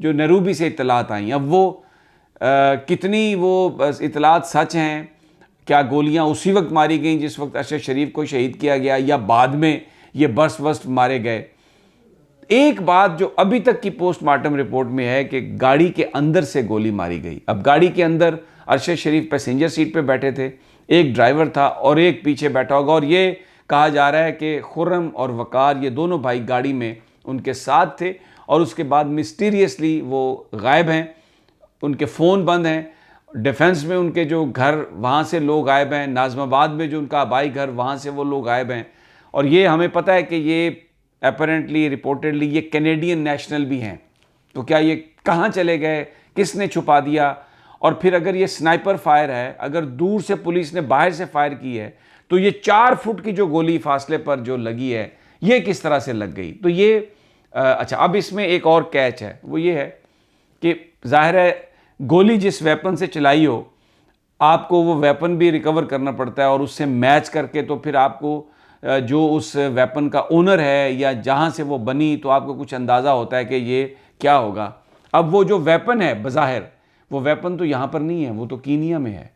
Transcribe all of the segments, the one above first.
جو نیروبی سے اطلاعات آئیں. اب وہ کتنی وہ اطلاعات سچ ہیں, کیا گولیاں اسی وقت ماری گئیں جس وقت ارشد شریف کو شہید کیا گیا یا بعد میں یہ برس وسٹ مارے گئے. ایک بات جو ابھی تک کی پوسٹ مارٹم رپورٹ میں ہے کہ گاڑی کے اندر سے گولی ماری گئی. اب گاڑی کے اندر ارشد شریف پیسنجر سیٹ پہ بیٹھے تھے, ایک ڈرائیور تھا اور ایک پیچھے بیٹھا ہوگا, اور یہ کہا جا رہا ہے کہ خرم اور وقار یہ دونوں بھائی گاڑی میں ان کے ساتھ تھے, اور اس کے بعد مسٹیریسلی وہ غائب ہیں, ان کے فون بند ہیں. ڈیفنس میں ان کے جو گھر وہاں سے لوگ غائب ہیں, ناظم آباد میں جو ان کا آبائی گھر وہاں سے وہ لوگ غائب ہیں, اور یہ ہمیں پتہ ہے کہ یہ اپیرنٹلی ریپورٹڈلی یہ کینیڈین نیشنل بھی ہیں. تو کیا یہ کہاں چلے گئے, کس نے چھپا دیا؟ اور پھر اگر یہ سنائپر فائر ہے, اگر دور سے پولیس نے باہر سے فائر کی ہے, تو یہ 4 فٹ کی جو گولی فاصلے پر جو لگی ہے یہ کس طرح سے لگ گئی؟ تو یہ اچھا, اب اس میں ایک اور کیچ ہے, وہ یہ ہے کہ ظاہر ہے گولی جس ویپن سے چلائی ہو آپ کو وہ ویپن بھی ریکور کرنا پڑتا ہے, اور اس سے میچ کر کے تو پھر آپ کو جو اس ویپن کا اونر ہے یا جہاں سے وہ بنی تو آپ کو کچھ اندازہ ہوتا ہے کہ یہ کیا ہوگا. اب وہ جو ویپن ہے بظاہر وہ ویپن تو یہاں پر نہیں ہے, وہ تو کینیا میں ہے.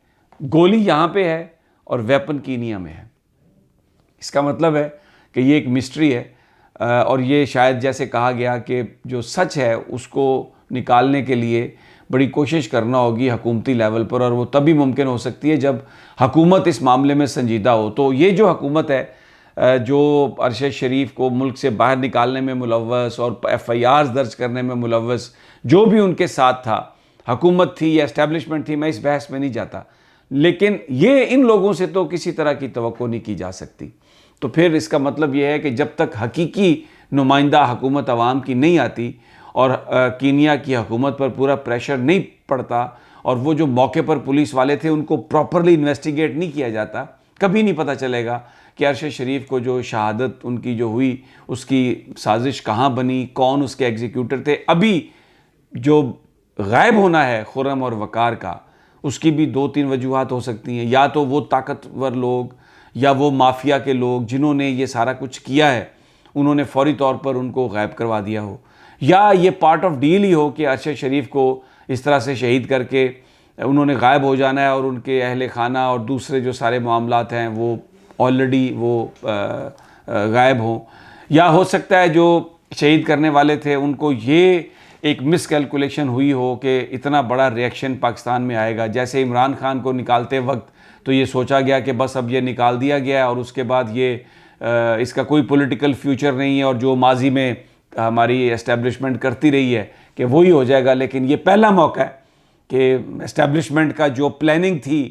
گولی یہاں پہ ہے اور ویپن کینیا میں ہے. اس کا مطلب ہے کہ یہ ایک مسٹری ہے, اور یہ شاید جیسے کہا گیا کہ جو سچ ہے اس کو نکالنے کے لیے بڑی کوشش کرنا ہوگی حکومتی لیول پر, اور وہ تبھی ممکن ہو سکتی ہے جب حکومت اس معاملے میں سنجیدہ ہو. تو یہ جو حکومت ہے جو ارشد شریف کو ملک سے باہر نکالنے میں ملوث اور FIRs درج کرنے میں ملوث جو بھی ان کے ساتھ تھا, حکومت تھی یا اسٹیبلشمنٹ تھی, میں اس بحث میں نہیں جاتا, لیکن یہ ان لوگوں سے تو کسی طرح کی توقع نہیں کی جا سکتی. تو پھر اس کا مطلب یہ ہے کہ جب تک حقیقی نمائندہ حکومت عوام کی نہیں آتی اور کینیا کی حکومت پر پورا پریشر نہیں پڑتا, اور وہ جو موقع پر پولیس والے تھے ان کو پراپرلی انویسٹیگیٹ نہیں کیا جاتا, کبھی نہیں پتہ چلے گا کہ ارشد شریف کو جو شہادت ان کی جو ہوئی اس کی سازش کہاں بنی, کون اس کے ایگزیکیوٹر تھے. ابھی جو غائب ہونا ہے خرم اور وقار کا, اس کی بھی 2-3 وجوہات ہو سکتی ہیں. یا تو وہ طاقتور لوگ یا وہ مافیا کے لوگ جنہوں نے یہ سارا کچھ کیا ہے انہوں نے فوری طور پر ان کو غائب کروا دیا ہو, یا یہ پارٹ آف ڈیل ہی ہو کہ ارشد شریف کو اس طرح سے شہید کر کے انہوں نے غائب ہو جانا ہے, اور ان کے اہل خانہ اور دوسرے جو سارے معاملات ہیں وہ آلریڈی وہ غائب ہوں. یا ہو سکتا ہے جو شہید کرنے والے تھے ان کو یہ ایک مس کیلکولیشن ہوئی ہو کہ اتنا بڑا ریئیکشن پاکستان میں آئے گا. جیسے عمران خان کو نکالتے وقت تو یہ سوچا گیا کہ بس اب یہ نکال دیا گیا ہے اور اس کے بعد یہ اس کا کوئی پولیٹیکل فیوچر نہیں ہے, اور جو ماضی میں ہماری اسٹیبلشمنٹ کرتی رہی ہے کہ وہی ہو جائے گا. لیکن یہ پہلا موقع ہے کہ اسٹیبلشمنٹ کا جو پلاننگ تھی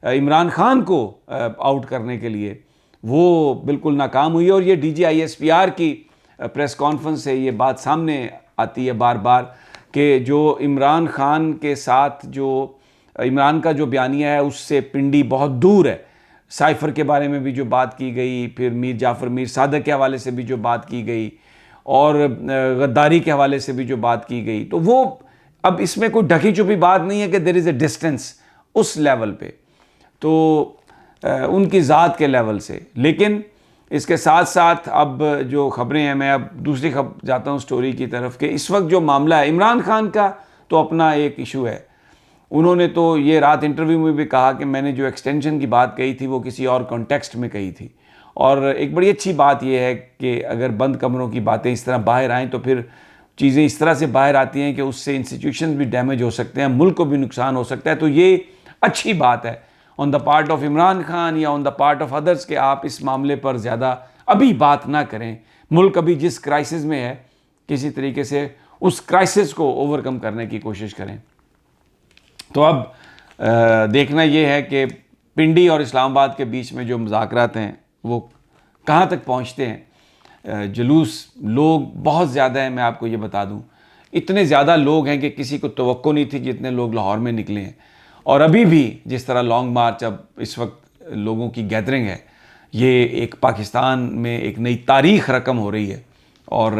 عمران خان کو آؤٹ کرنے کے لیے وہ بالکل ناکام ہوئی. اور یہ DGISPR کی پریس کانفرنس سے یہ بات سامنے آتی ہے بار بار کہ جو عمران خان کے ساتھ جو عمران کا جو بیانیہ ہے اس سے پنڈی بہت دور ہے. سائفر کے بارے میں بھی جو بات کی گئی, پھر میر جعفر میر صادق کے حوالے سے بھی جو بات کی گئی, اور غداری کے حوالے سے بھی جو بات کی گئی, تو وہ اب اس میں کوئی ڈھکی چھپی بات نہیں ہے کہ دیر از اے ڈسٹینس اس لیول پہ, تو ان کی ذات کے لیول سے. لیکن اس کے ساتھ ساتھ اب جو خبریں ہیں, میں اب دوسری خبر جاتا ہوں سٹوری کی طرف, کہ اس وقت جو معاملہ ہے عمران خان کا تو اپنا ایک ایشو ہے. انہوں نے تو یہ رات انٹرویو میں بھی کہا کہ میں نے جو ایکسٹینشن کی بات کہی تھی وہ کسی اور کانٹیکسٹ میں کہی تھی, اور ایک بڑی اچھی بات یہ ہے کہ اگر بند کمروں کی باتیں اس طرح باہر آئیں تو پھر چیزیں اس طرح سے باہر آتی ہیں کہ اس سے انسٹیٹیوشنز بھی ڈیمیج ہو سکتے ہیں, ملک کو بھی نقصان ہو سکتا ہے. تو یہ اچھی بات ہے on the part of Imran Khan یا on the part of others کہ آپ اس معاملے پر زیادہ ابھی بات نہ کریں. ملک ابھی جس کرائسس میں ہے کسی طریقے سے اس کرائسس کو اوور کم کرنے کی کوشش کریں. تو اب دیکھنا یہ ہے کہ پنڈی اور اسلام آباد کے بیچ میں جو مذاکرات ہیں وہ کہاں تک پہنچتے ہیں. جلوس لوگ بہت زیادہ ہیں, میں آپ کو یہ بتا دوں اتنے زیادہ لوگ ہیں کہ کسی کو توقع نہیں تھی جتنے لوگ لاہور میں نکلے ہیں. اور ابھی بھی جس طرح لانگ مارچ اب اس وقت لوگوں کی گیدرنگ ہے, یہ ایک پاکستان میں ایک نئی تاریخ رقم ہو رہی ہے, اور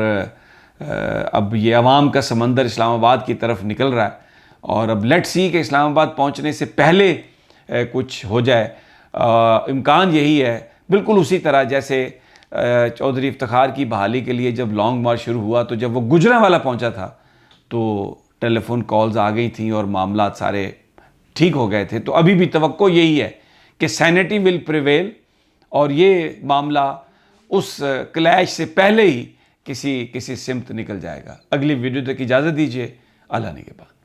اب یہ عوام کا سمندر اسلام آباد کی طرف نکل رہا ہے. اور اب لیٹ سی کہ اسلام آباد پہنچنے سے پہلے کچھ ہو جائے. امکان یہی ہے بالکل اسی طرح جیسے چودھری افتخار کی بحالی کے لیے جب لانگ مارچ شروع ہوا تو جب وہ گجرانوالہ پہنچا تھا تو ٹیلی فون کالز آ گئی تھیں اور معاملات سارے ٹھیک ہو گئے تھے. تو ابھی بھی توقع یہی ہے کہ سینٹی ول پریویل اور یہ معاملہ اس کلیش سے پہلے ہی کسی سمت نکل جائے گا. اگلی ویڈیو تک اجازت دیجیے. اللہ نگہبان.